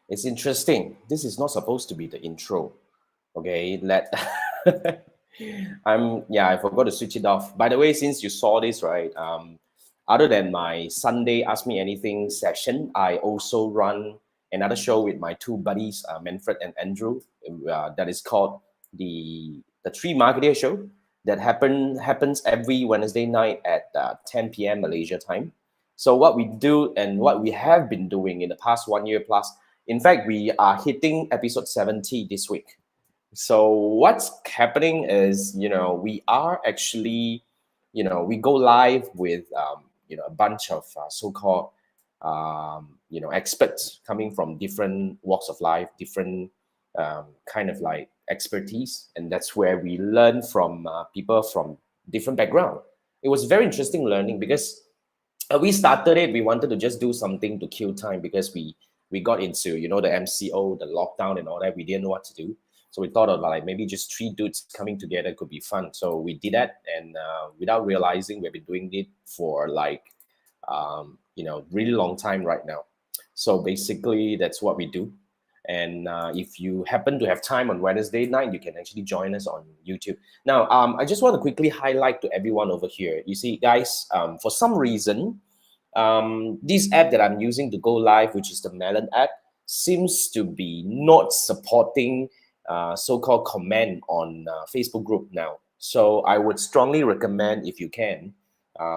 It's interesting. This is not supposed to be the intro. Okay, I forgot to switch it off. By the way, since you saw this, right? Other than my Sunday Ask Me Anything session, I also run another show with my two buddies, Manfred and Andrew. That is called the Three Marketer Show. That happens every Wednesday night at 10 p.m. Malaysia time. So what we do and what we have been doing in the past 1 year plus, in fact, we are hitting episode 70 this week. So what's happening is, we are actually, we go live with, a bunch of so-called, experts coming from different walks of life, different kind of like expertise. And that's where we learn from people from different background. It was very interesting learning because we started it. We wanted to just do something to kill time because we got into the MCO, the lockdown, and all that. We didn't know what to do, so we thought of like maybe just three dudes coming together could be fun. So we did that, and without realizing, we've been doing it for like really long time right now. So basically, that's what we do. And if you happen to have time on Wednesday night, you can actually join us on YouTube. Now, I just want to quickly highlight to everyone over here. You see, guys, for some reason, this app that I'm using to go live, which is the Melon app, seems to be not supporting so-called comment on Facebook group now. So I would strongly recommend, if you can,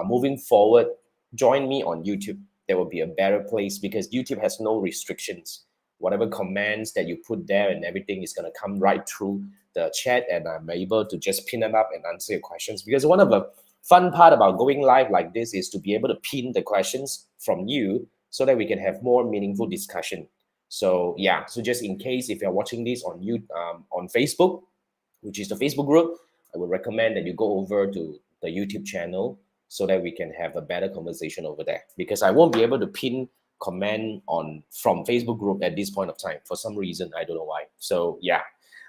moving forward, join me on YouTube. There will be a better place because YouTube has no restrictions. Whatever comments that you put there and everything is going to come right through the chat, and I'm able to just pin it up and answer your questions. Because one of the fun part about going live like this is to be able to pin the questions from you so that we can have more meaningful discussion. So yeah, so just in case if you're watching this on on Facebook, which is the Facebook group, I would recommend that you go over to the YouTube channel so that we can have a better conversation over there, because I won't be able to pin comment on from Facebook group at this point of time for some reason. I don't know why. So yeah.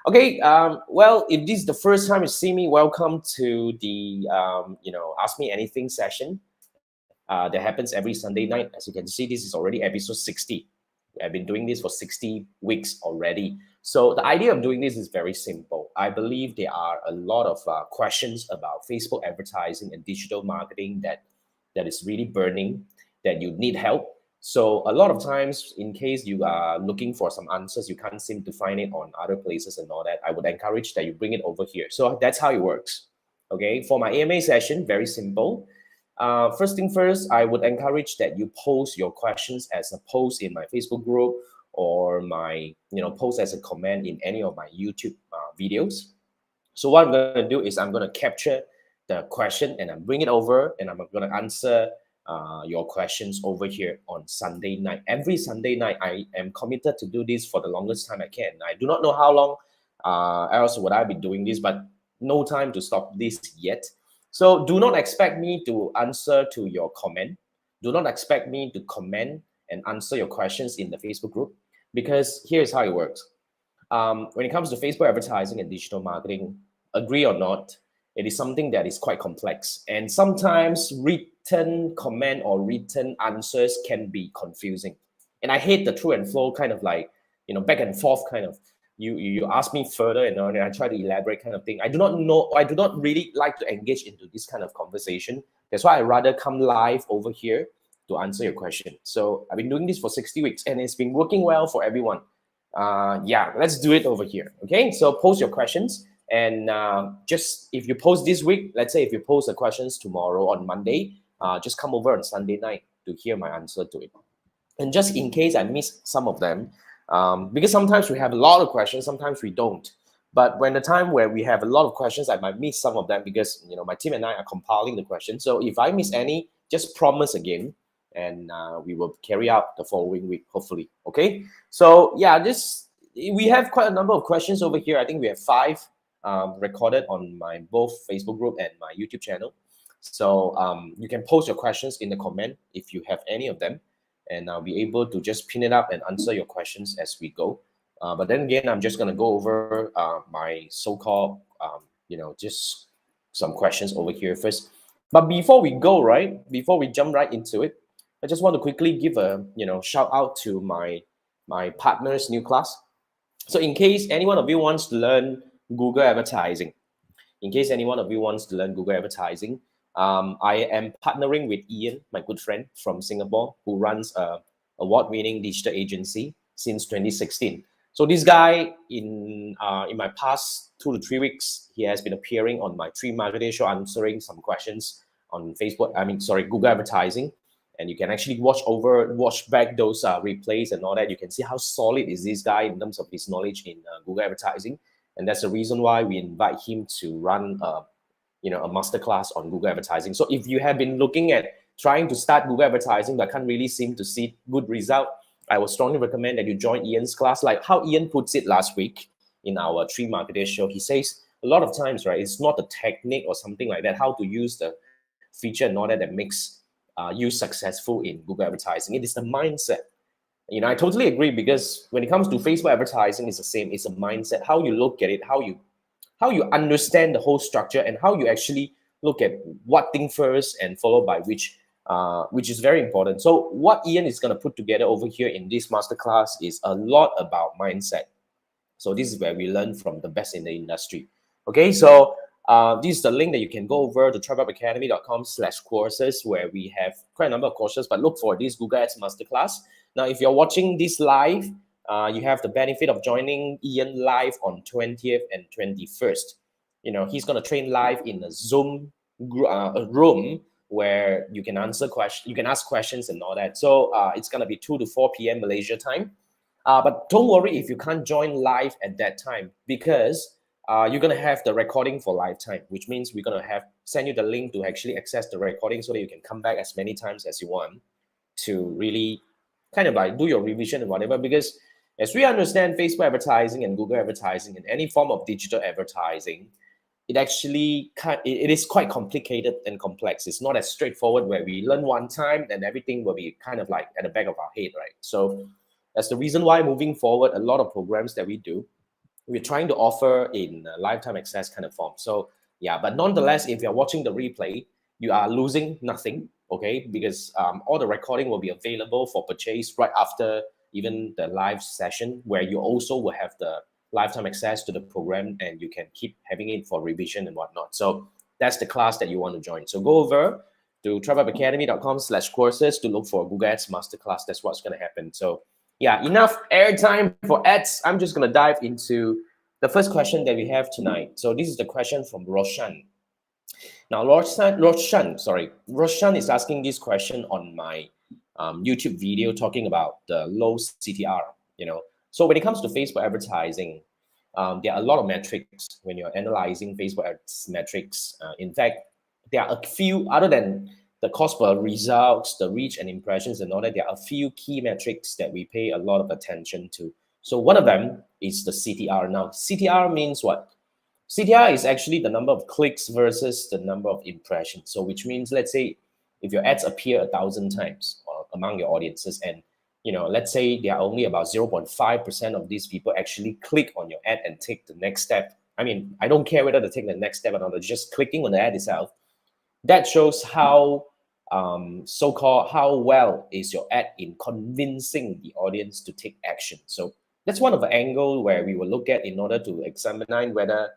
Okay, well, if this is the first time you see me, welcome to the Ask Me Anything session that happens every Sunday night. As you can see, this is already episode 60. I've been doing this for 60 weeks already. So the idea of doing this is very simple. I believe there are a lot of questions about Facebook advertising and digital marketing that is really burning, that you need help. So a lot of times, in case you are looking for some answers, you can't seem to find it on other places and all that, I would encourage that you bring it over here. So that's how it works. Okay, for my AMA session, very simple. First thing first, I would encourage that you post your questions as a post in my Facebook group, or my post as a comment in any of my YouTube videos. So what I'm going to do is I'm going to capture the question and I'm bring it over, and I'm going to answer your questions over here on Sunday night. Every Sunday night, I am committed to do this for the longest time I can. I do not know how long else would I be doing this, but no time to stop this yet. So do not expect me to answer to your comment. Do not expect me to comment and answer your questions in the Facebook group, because here's how it works. When it comes to Facebook advertising and digital marketing, agree or not, it is something that is quite complex. And sometimes written comment or written answers can be confusing. And I hate the true and flow kind of like, back and forth kind of, you ask me further and I try to elaborate kind of thing. I do not really like to engage into this kind of conversation. That's why I rather come live over here to answer your question. So I've been doing this for 60 weeks and it's been working well for everyone. Yeah, let's do it over here. Okay, so post your questions, and just if you post this week, let's say if you post the questions tomorrow on Monday, just come over on Sunday night to hear my answer to it. And just in case I miss some of them, because sometimes we have a lot of questions, sometimes we don't. But when the time where we have a lot of questions, I might miss some of them because my team and I are compiling the questions. So if I miss any, just promise again, and we will carry out the following week, hopefully. Okay. So yeah, we have quite a number of questions over here. I think we have 5 recorded on my both Facebook group and my YouTube channel. So you can post your questions in the comment if you have any of them, and I'll be able to just pin it up and answer your questions as we go. But then again, I'm just going to go over my so-called, just some questions over here first. But before we go, before we jump right into it, I just want to quickly give a, shout out to my my partner's new class. So in case any one of you wants to learn Google advertising, I am partnering with Ian, my good friend from Singapore, who runs a award-winning digital agency since 2016. So this guy, in my past 2 to 3 weeks, he has been appearing on my 3 Marketing show, answering some questions on Google advertising. And you can actually watch back those replays and all that. You can see how solid is this guy in terms of his knowledge in Google advertising. And that's the reason why we invite him to run a masterclass on Google advertising. So if you have been looking at trying to start Google advertising but can't really seem to see good result, I would strongly recommend that you join Ian's class. Like how Ian puts it last week in our 3 Marketer show, he says a lot of times, right, it's not the technique or something like that, how to use the feature and all that makes you successful in Google advertising. It is the mindset. I totally agree, because when it comes to Facebook advertising, it's the same. It's a mindset, how you look at it, how you understand the whole structure, and how you actually look at what thing first and followed by which is very important. So what Ian is going to put together over here in this masterclass is a lot about mindset. So this is where we learn from the best in the industry. Okay, so this is the link that you can go over to tripwebacademy.com/courses, where we have quite a number of courses, but look for this Google Ads Masterclass. Now, if you're watching this live, you have the benefit of joining Ian live on 20th and 21st. He's going to train live in a Zoom room where you can answer questions, you can ask questions and all that. So it's going to be 2 to 4 p.m. Malaysia time. But don't worry if you can't join live at that time, because you're going to have the recording for lifetime, which means we're going to send you the link to actually access the recording so that you can come back as many times as you want to really kind of like do your revision and whatever. Because as we understand, Facebook advertising and Google advertising and any form of digital advertising, it is quite complicated and complex. It's not as straightforward where we learn one time and everything will be kind of like at the back of our head, right? So that's the reason why moving forward, a lot of programs that we do, we're trying to offer in lifetime access kind of form. So yeah, but nonetheless, if you're watching the replay, you are losing nothing, okay? Because all the recording will be available for purchase right after even the live session, where you also will have the lifetime access to the program and you can keep having it for revision and whatnot. So that's the class that you want to join. So go over to tripwebacademy.com/courses to look for Google Ads Masterclass. That's what's going to happen. So yeah, enough airtime for ads. I'm just going to dive into the first question that we have tonight. So this is the question from Roshan. Now, Roshan is asking this question on my YouTube video talking about the low CTR. So when it comes to Facebook advertising, there are a lot of metrics when you're analyzing Facebook ads metrics. In fact, there are a few, other than the cost per results, the reach and impressions and all that, there are a few key metrics that we pay a lot of attention to. So one of them is the CTR. Now, CTR means what? CTR is actually the number of clicks versus the number of impressions. So which means, let's say, if your ads appear 1,000 times among your audiences, and let's say there are only about 0.5% of these people actually click on your ad and take the next step. I mean, I don't care whether they take the next step or not, just clicking on the ad itself. That shows how how well is your ad in convincing the audience to take action. So that's one of the angles where we will look at in order to examine whether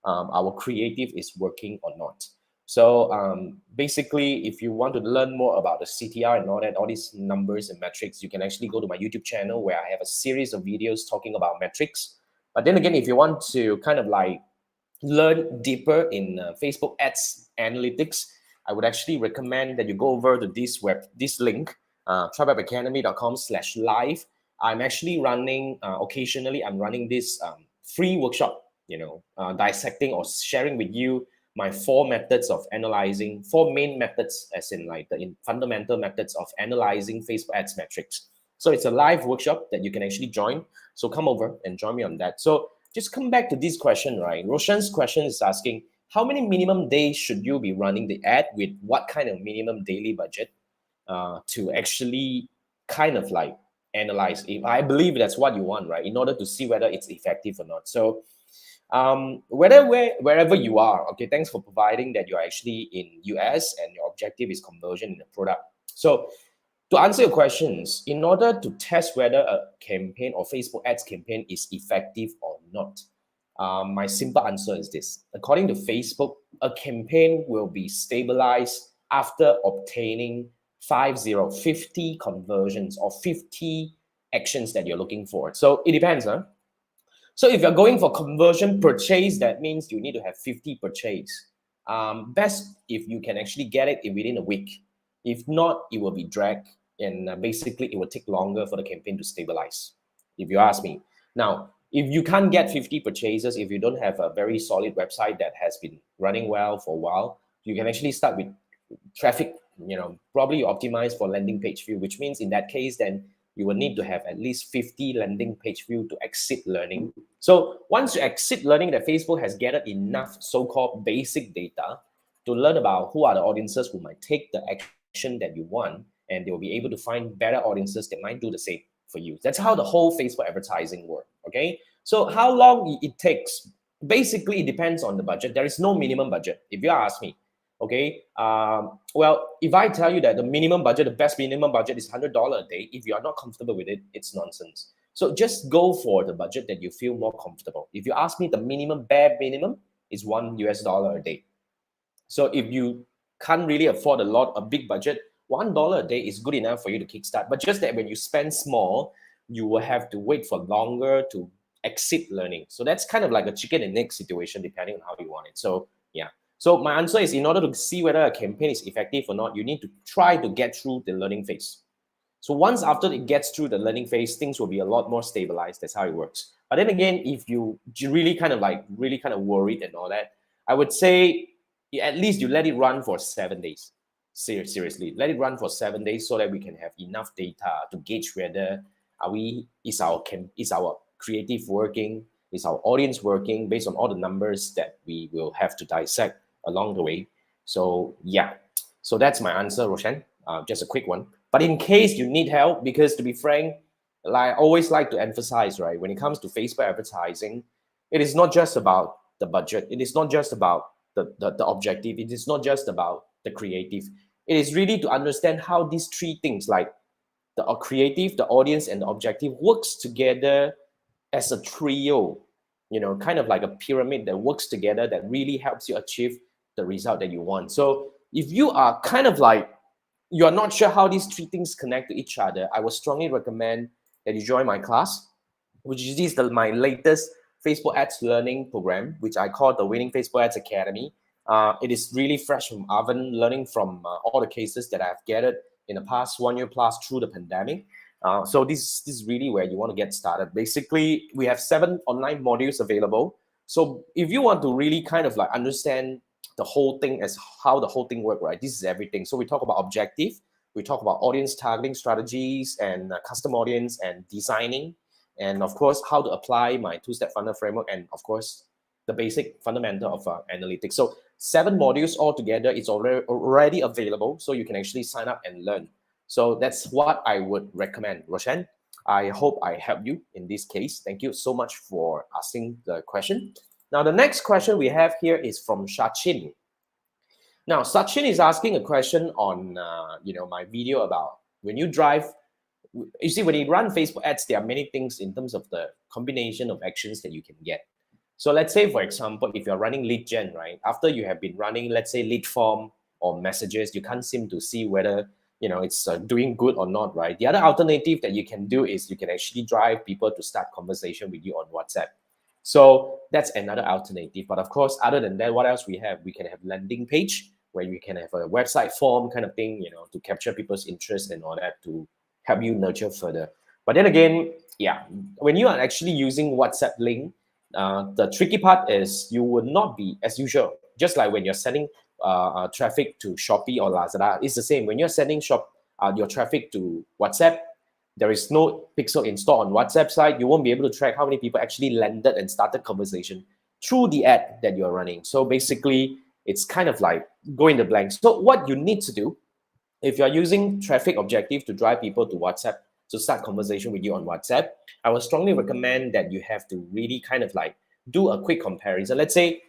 our creative is working or not. So basically, if you want to learn more about the CTR and all that, all these numbers and metrics, you can actually go to my YouTube channel where I have a series of videos talking about metrics. But then again, if you want to kind of like learn deeper in Facebook ads analytics, I would actually recommend that you go over to this link, tripwebacademy.com/live. I'm actually running, occasionally, I'm running this free workshop, dissecting or sharing with you my 4 methods of analyzing, 4 main methods, as in like the fundamental methods of analyzing Facebook ads metrics. So it's a live workshop that you can actually join. So come over and join me on that. So just come back to this question, right? Roshan's question is asking, how many minimum days should you be running the ad with what kind of minimum daily budget to actually kind of like analyze? I believe that's what you want, right? In order to see whether it's effective or not. So wherever you are, okay, thanks for providing that you're actually in US and your objective is conversion in the product. So To answer your questions, in order to test whether a campaign or Facebook ads campaign is effective or not, my simple answer is this. According to Facebook, a campaign will be stabilized after obtaining 50 conversions or 50 actions that you're looking for. So it depends, huh? So if you're going for conversion purchase, that means you need to have 50 purchase. Best if you can actually get it within a week. If not, it will be dragged, and basically it will take longer for the campaign to stabilize, if you ask me. Now, if you can't get 50 purchases, if you don't have a very solid website that has been running well for a while, you can actually start with traffic, probably you optimize for landing page view, which means in that case, then you will need to have at least 50 landing page view to exit learning. So once you exit learning, that Facebook has gathered enough so-called basic data to learn about who are the audiences who might take the action that you want, and they will be able to find better audiences that might do the same for you. That's how the whole Facebook advertising works. Okay, so how long it takes? Basically, it depends on the budget. There is no minimum budget, if you ask me. Okay, well, if I tell you that the minimum budget, the best minimum budget is $100 a day, if you are not comfortable with it, it's nonsense. So just go for the budget that you feel more comfortable. If you ask me, the minimum, bare minimum, is $1 a day. So if you can't really afford a big budget, $1 a day is good enough for you to kickstart. But just that when you spend small, you will have to wait for longer to exit learning. So that's kind of like a chicken and egg situation, depending on how you want it. So yeah. So my answer is, in order to see whether a campaign is effective or not, you need to try to get through the learning phase. So once after it gets through the learning phase, things will be a lot more stabilized. That's how it works. But then again, if you really kind of worried and all that, I would say at least you let it run for 7 days. Seriously, let it run for 7 days so that we can have enough data to gauge whether is our creative working, is our audience working, based on all the numbers that we will have to dissect along the way. So yeah, so that's my answer, Roshan. Just a quick one. But in case you need help, because to be frank, I always like to emphasize, right, when it comes to Facebook advertising, it is not just about the budget. It is not just about the objective. It is not just about the creative. It is really to understand how these three things, like the creative, the audience, and the objective, works together as a trio, kind of like a pyramid that works together, that really helps you achieve the result that you want. So if you are kind of like, you're not sure how these three things connect to each other, I would strongly recommend that you join my class, which is my latest Facebook Ads learning program, which I call the Winning Facebook Ads Academy. It is really fresh from oven, learning from all the cases that I've gathered in the past 1 year plus through the pandemic. So this is really where you want to get started. Basically, we have 7 online modules available. So if you want to really kind of like understand the whole thing as how the whole thing works, right? This is everything. So we talk about objective, we talk about audience targeting strategies and custom audience and designing, and of course, how to apply my 2-step funnel framework, and of course, the basic fundamental of analytics. So 7 modules altogether. It's already available, so you can actually sign up and learn. So that's what I would recommend, Roshan. I hope I helped you in this case. Thank you so much for asking the question. Now, the next question we have here is from Sachin. Now, Sachin is asking a question on, my video about when you drive. You see, when you run Facebook ads, there are many things in terms of the combination of actions that you can get. So let's say, for example, if you're running lead gen, right? After you have been running, let's say, lead form or messages, you can't seem to see whether it's doing good or not, right? The other alternative that you can do is you can actually drive people to start conversation with you on WhatsApp. So that's another alternative. But of course, other than that, what else we have? We can have landing page where we can have a website form kind of thing, to capture people's interest and all that to help you nurture further. But then again, yeah, when you are actually using WhatsApp link, the tricky part is you would not be as usual. Just like when you're sending traffic to Shopee or Lazada, it's the same. When you're sending your traffic to WhatsApp, there is no pixel installed on WhatsApp side. You won't be able to track how many people actually landed and started conversation through the ad that you're running. So basically, it's kind of like go in the blank. So what you need to do, if you're using traffic objective to drive people to WhatsApp to start conversation with you on WhatsApp, I would strongly recommend that you have to really kind of like do a quick comparison. Let's say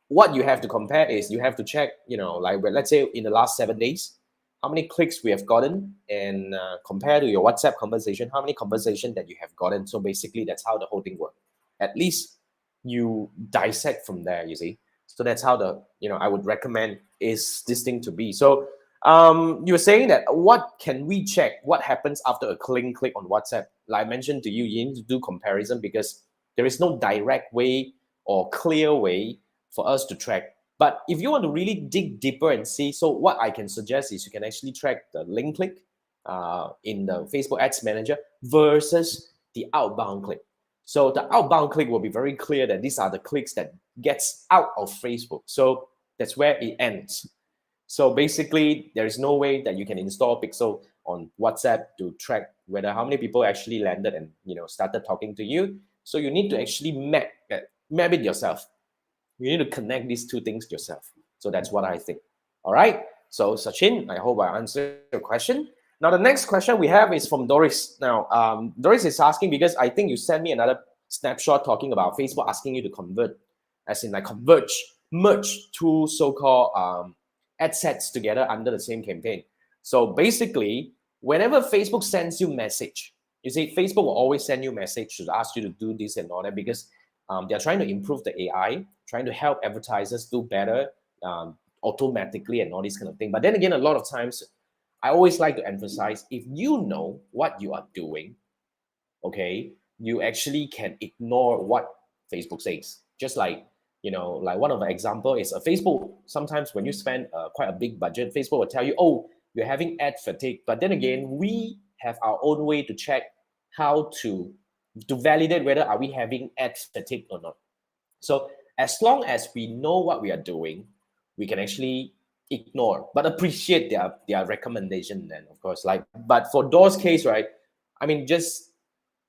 what you have to compare is you have to check, like let's say in the last 7 days, how many clicks we have gotten, and compare to your WhatsApp conversation, how many conversation that you have gotten. So basically, that's how the whole thing works. At least you dissect from there, you see. So that's how the, I would recommend is this thing to be. So you were saying that what can we check? What happens after a click on WhatsApp? Like I mentioned to you, you need to do comparison because there is no direct way or clear way for us to track. But if you want to really dig deeper and see, so what I can suggest is you can actually track the link click in the Facebook Ads Manager versus the outbound click. So the outbound click will be very clear that these are the clicks that gets out of Facebook. So that's where it ends. So basically, there is no way that you can install Pixel on WhatsApp to track whether how many people actually landed and started talking to you. So you need to actually map it yourself. You need to connect these two things yourself. So that's what I think. All right. So Sachin, I hope I answered your question. Now the next question we have is from Doris. Now Doris is asking because I think you sent me another snapshot talking about Facebook asking you to convert, as in like merge two so-called ad sets together under the same campaign. So basically, whenever Facebook sends you message, you see, Facebook will always send you message to ask you to do this and all that because they're trying to improve the AI, trying to help advertisers do better automatically and all this kind of thing. But then again, a lot of times, I always like to emphasize, if you know what you are doing, okay, you actually can ignore what Facebook says. Just like, like one of the example is a Facebook. Sometimes when you spend quite a big budget, Facebook will tell you, oh, you're having ad fatigue. But then again, we have our own way to check how to validate whether are we having ad fatigue or not. So as long as we know what we are doing, we can actually ignore, but appreciate their recommendation then, of course. But for those case, right, I mean, just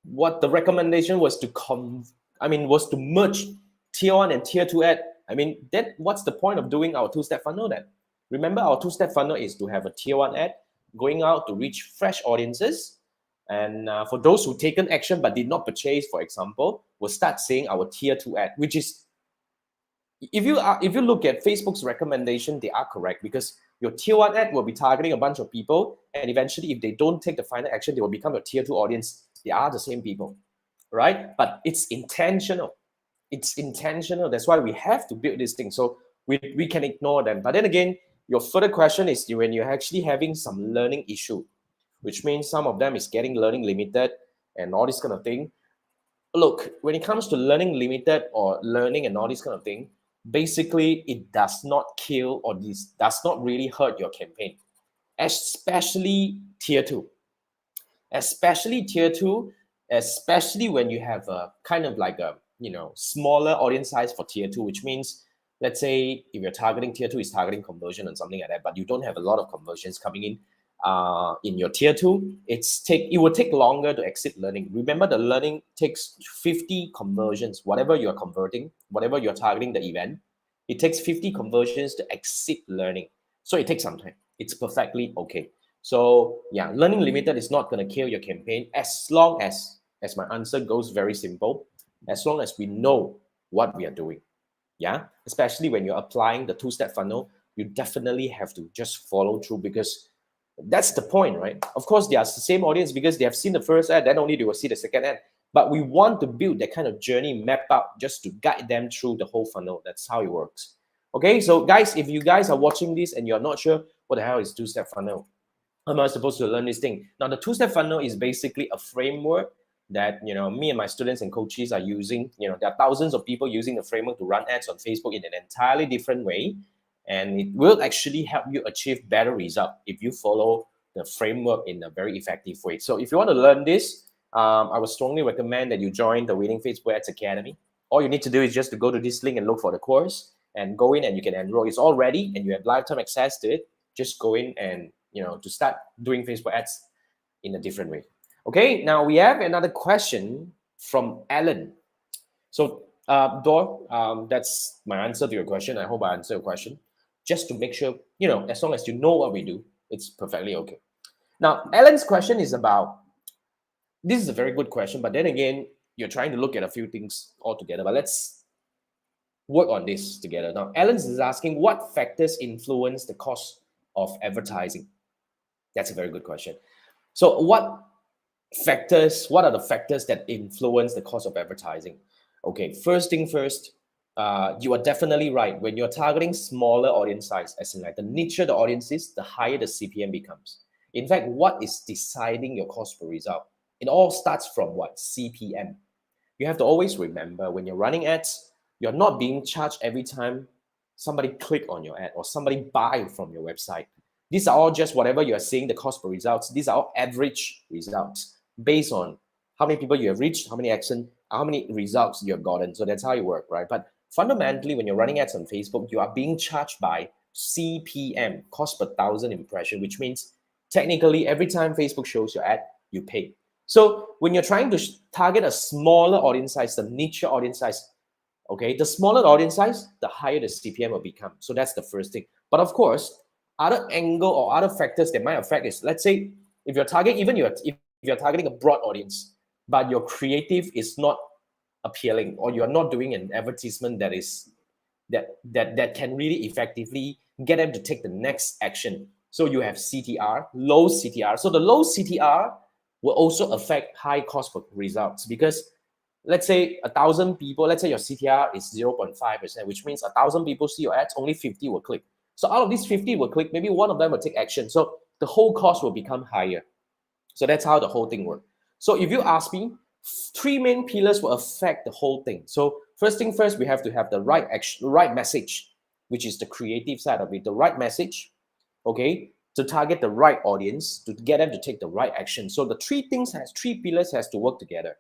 what the recommendation was was to merge tier 1 and tier 2 ad. I mean, what's the point of doing our two-step funnel then? Remember, our two-step funnel is to have a tier 1 ad going out to reach fresh audiences. And for those who taken action but did not purchase, for example, will start seeing our tier 2 ad, which is, if you look at Facebook's recommendation, they are correct because your tier 1 ad will be targeting a bunch of people, and eventually, if they don't take the final action, they will become a tier 2 audience. They are the same people, right? But it's intentional. It's intentional. That's why we have to build this thing. So we can ignore them. But then again, your further question is when you're actually having some learning issue, which means some of them is getting learning limited and all this kind of thing. Look, when it comes to learning limited or learning and all this kind of thing, basically it does not kill or this does not really hurt your campaign, especially tier 2. Especially tier 2, especially when you have a kind of like a smaller audience size for tier 2, which means, let's say if you're targeting tier 2 is targeting conversion and something like that, but you don't have a lot of conversions coming in your tier 2, it will take longer to exit learning. Remember, the learning takes 50 conversions, whatever you're converting, whatever you're targeting the event, it takes 50 conversions to exit learning. So it takes some time. It's perfectly okay. So yeah, learning limited is not going to kill your campaign as long as my answer goes very simple, as long as we know what we are doing. Yeah, especially when you're applying the two-step funnel, you definitely have to just follow through because that's the point, right? Of course, they are the same audience because they have seen the first ad, then only they will see the second ad. But we want to build that kind of journey map out just to guide them through the whole funnel. That's how it works. Okay, so guys, if you guys are watching this and you're not sure what the hell is two-step funnel, how am I supposed to learn this thing? Now, the two-step funnel is basically a framework that me and my students and coaches are using. There are thousands of people using the framework to run ads on Facebook in an entirely different way, and it will actually help you achieve better result if you follow the framework in a very effective way. So if you want to learn this, I would strongly recommend that you join the Winning Facebook Ads Academy. All you need to do is just to go to this link and look for the course and go in and you can enroll. It's all ready and you have lifetime access to it. Just go in and to start doing Facebook ads in a different way. Okay, now we have another question from Alan. So Dor, that's my answer to your question. I hope I answered your question. Just to make sure, as long as you know what we do, it's perfectly okay. Now, Alan's question is about, this is a very good question, but then again, you're trying to look at a few things all together, but let's work on this together. Now, Alan is asking, what factors influence the cost of advertising? That's a very good question. So what are the factors that influence the cost of advertising? Okay, first thing first, you are definitely right. When you're targeting smaller audience size, as in like the nicher the audience is, the higher the CPM becomes. In fact, what is deciding your cost per result? It all starts from what? CPM. You have to always remember when you're running ads, you're not being charged every time somebody click on your ad or somebody buy from your website. These are all just whatever you are seeing, the cost per results. These are all average results based on how many people you have reached, how many actions, how many results you have gotten. So that's how it works, right? But fundamentally, when you're running ads on Facebook, you are being charged by CPM, cost per thousand impression, which means technically every time Facebook shows your ad, you pay. So when you're trying to target a smaller audience size, the niche audience size, okay, the smaller the audience size, the higher the CPM will become. So that's the first thing. But of course, other angle or other factors that might affect is, let's say, if you're targeting, if you're targeting a broad audience, but your creative is not appealing, or you're not doing an advertisement that is that can really effectively get them to take the next action. So you have CTR, low CTR. So the low CTR will also affect high cost per results, because let's say 1,000 people, let's say your CTR is 0.5%, which means 1,000 people see your ads, only 50 will click. So out of these 50 will click, maybe one of them will take action. So the whole cost will become higher. So that's how the whole thing works. So if you ask me, three main pillars will affect the whole thing. So first thing first, we have to have the right action, right message, which is the creative side of it, the right message, okay, to target the right audience, to get them to take the right action. So the three pillars has to work together.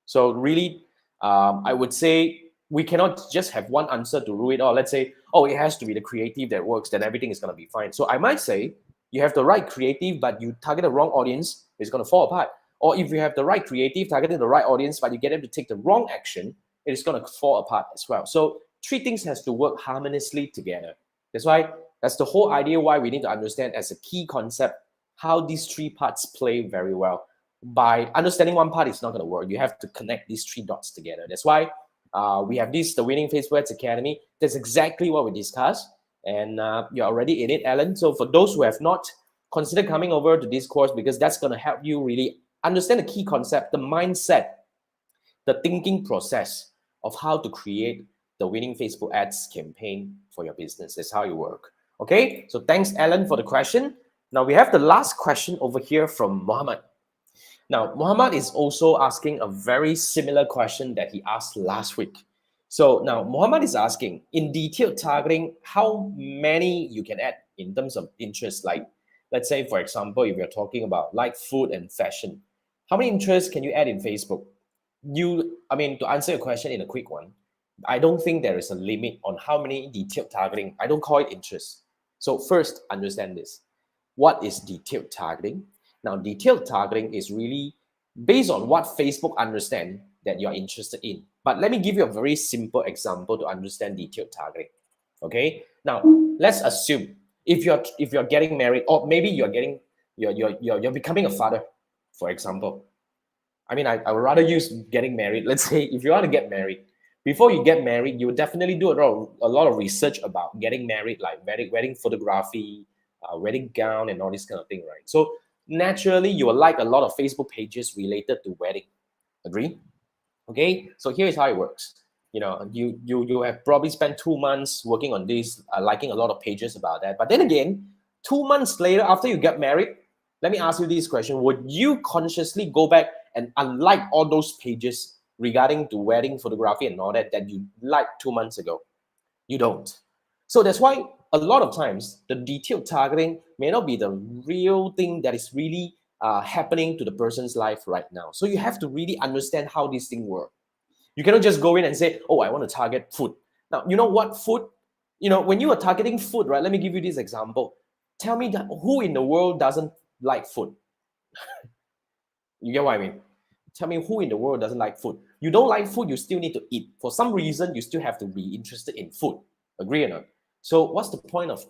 So really, I would say we cannot just have one answer to rule it all. Let's say, oh, it has to be the creative that works, then everything is going to be fine. So I might say you have the right creative, but you target the wrong audience, it's going to fall apart. Or if you have the right creative, targeting the right audience, but you get them to take the wrong action, it is going to fall apart as well. So three things has to work harmoniously together. That's the whole idea why we need to understand as a key concept how these three parts play very well. By understanding one part, it's not going to work. You have to connect these three dots together. That's why we have the Winning Facebook Ads Academy. That's exactly what we discussed. And you're already in it, Alan. So for those who have not, consider coming over to this course, because that's going to help you really understand the key concept, the mindset, the thinking process of how to create the Winning Facebook Ads campaign for your business. That's how you work. Okay, so thanks, Alan, for the question. Now we have the last question over here from Mohammed. Now, Muhammad is also asking a very similar question that he asked last week. So now Muhammad is asking, in detailed targeting, how many you can add in terms of interest? Like, let's say, for example, if you're talking about like food and fashion, how many interests can you add in Facebook? To answer your question in a quick one, I don't think there is a limit on how many detailed targeting. I don't call it interest. So first, understand this. What is detailed targeting? Now, detailed targeting is really based on what Facebook understand that you're interested in. But let me give you a very simple example to understand detailed targeting. Okay. Now, let's assume if you're getting married, or maybe you're becoming a father, for example. I would rather use getting married. Let's say if you want to get married, before you get married, you would definitely do a lot of research about getting married, like wedding photography, wedding gown, and all this kind of thing, right? So naturally, you will like a lot of Facebook pages related to wedding. Agree? Okay. So here's how it works. You have probably spent 2 months working on this, liking a lot of pages about that. But then again, 2 months later, after you get married, let me ask you this question: would you consciously go back and unlike all those pages regarding to wedding photography and all that you liked 2 months ago? You don't. So that's why a lot of times the detailed targeting may not be the real thing that is really happening to the person's life right now. So you have to really understand how this thing works. You cannot just go in and say, oh, I want to target food. Now, you know what food? When you are targeting food, right? Let me give you this example. Tell me that who in the world doesn't like food? You get what I mean? Tell me who in the world doesn't like food. You don't like food, you still need to eat. For some reason, you still have to be interested in food. Agree or not? So what's the point of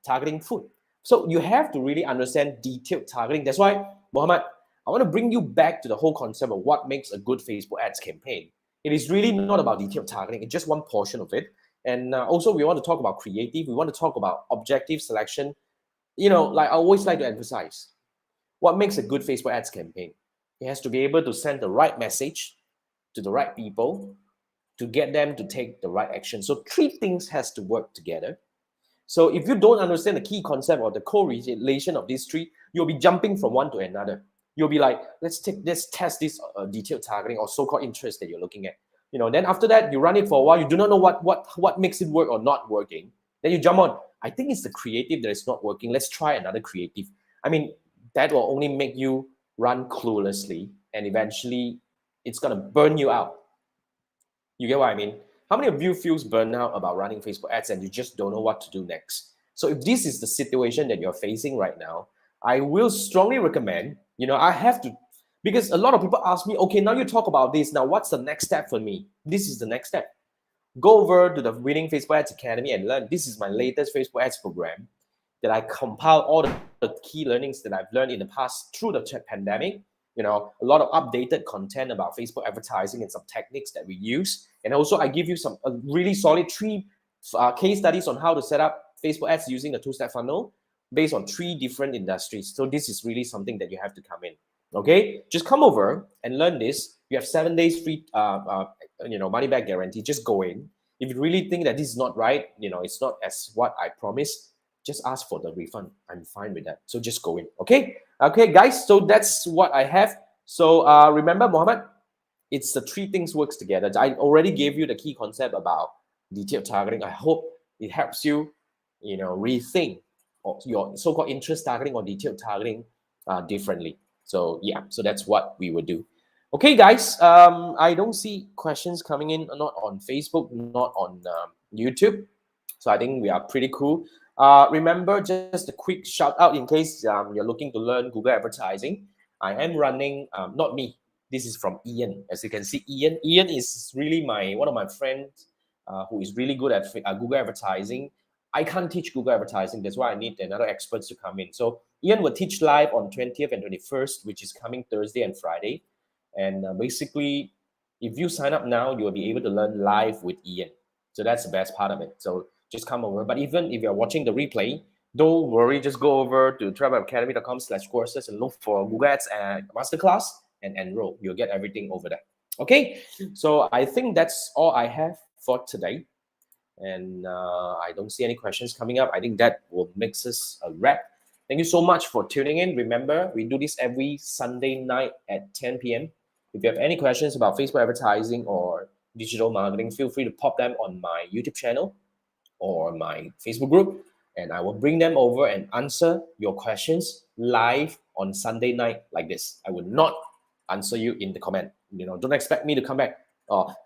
targeting food? So you have to really understand detailed targeting. That's why, Mohammed, I want to bring you back to the whole concept of what makes a good Facebook ads campaign. It is really not about detailed targeting. It's just one portion of it. And also, we want to talk about creative. We want to talk about objective selection. like I always like to emphasize, what makes a good Facebook ads campaign? It has to be able to send the right message to the right people to get them to take the right action. So three things has to work together. So if you don't understand the key concept or the correlation of these three, you'll be jumping from one to another. You'll be like, let's test this detailed targeting or so-called interest that you're looking at. Then after that, you run it for a while. You do not know what makes it work or not working. Then you jump on. I think it's the creative that is not working. Let's try another creative. I mean, that will only make you run cluelessly, and eventually, it's gonna burn you out. You get what I mean? How many of you feels burned out about running Facebook ads and you just don't know what to do next? So if this is the situation that you're facing right now, I will strongly recommend, I have to, because a lot of people ask me, okay, now you talk about this, now what's the next step for me? This is the next step. Go over to the Winning Facebook Ads Academy and learn. This is my latest Facebook ads program that I compile all the key learnings that I've learned in the past through the pandemic. A lot of updated content about Facebook advertising and some techniques that we use. And also I give you some really solid three case studies on how to set up Facebook ads using the two-step funnel based on 3 different industries. So this is really something that you have to come in. Okay, just come over and learn this. You have 7 days free money back guarantee. Just go in. If you really think that this is not right, it's not as what I promised, just ask for the refund. I'm fine with that. So just go in. Okay, guys, so that's what I have. So remember, Mohammed, it's the 3 things works together. I already gave you the key concept about detailed targeting. I hope it helps you rethink your so-called interest targeting or detailed targeting differently. So yeah, so that's what we would do. Okay, guys, I don't see questions coming in, not on Facebook, not on YouTube. So I think we are pretty cool. Remember, just a quick shout out in case you're looking to learn Google advertising. I am running, not me, this is from Ian. As you can see, Ian is really one of my friends who is really good at Google advertising. I can't teach Google advertising. That's why I need another experts to come in. So Ian will teach live on 20th and 21st, which is coming Thursday and Friday. And basically, if you sign up now, you will be able to learn live with Ian. So that's the best part of it. So just come over. But even if you're watching the replay, don't worry. Just go over to travelacademy.com/courses and look for Google Ads and Masterclass and enroll. You'll get everything over there. Okay. So I think that's all I have for today. And I don't see any questions coming up. I think that will make us a wrap. Thank you so much for tuning in. Remember, we do this every Sunday night at 10 p.m. If you have any questions about Facebook advertising or digital marketing, feel free to pop them on my YouTube channel or my Facebook group, and I will bring them over and answer your questions live on Sunday night like this. I will not answer you in the comment. Don't expect me to come back.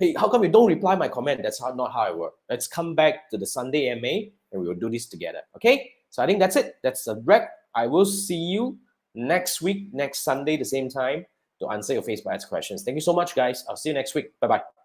Hey, how come you don't reply my comment? That's not how I work. Let's come back to the Sunday AMA and we will do this together. Okay? So I think that's it. That's a wrap. I will see you next week, next Sunday, the same time, to answer your Facebook ads questions. Thank you so much, guys. I'll see you next week. Bye-bye.